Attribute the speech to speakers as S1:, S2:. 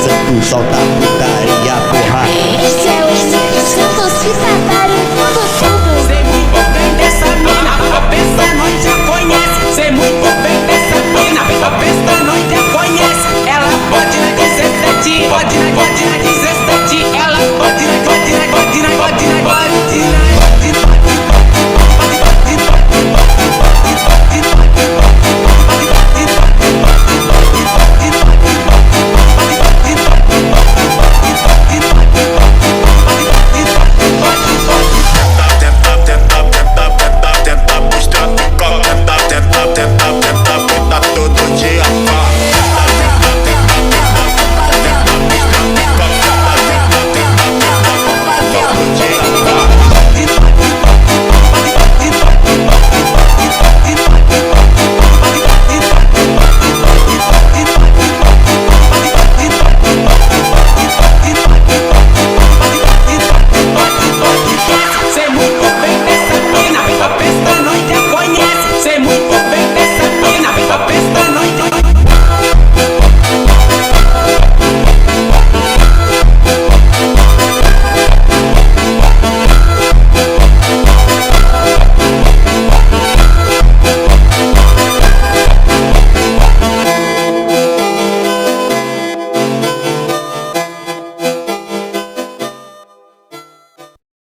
S1: tu solta putaria, porra.
S2: Seu doce tabarucudo tudo.
S3: Sei muito bem dessa mina, tô pensando nós já conhece. Sei muito bem dessa mina, tô pensando nós já conhece. Ela pode na 17, pode na 17.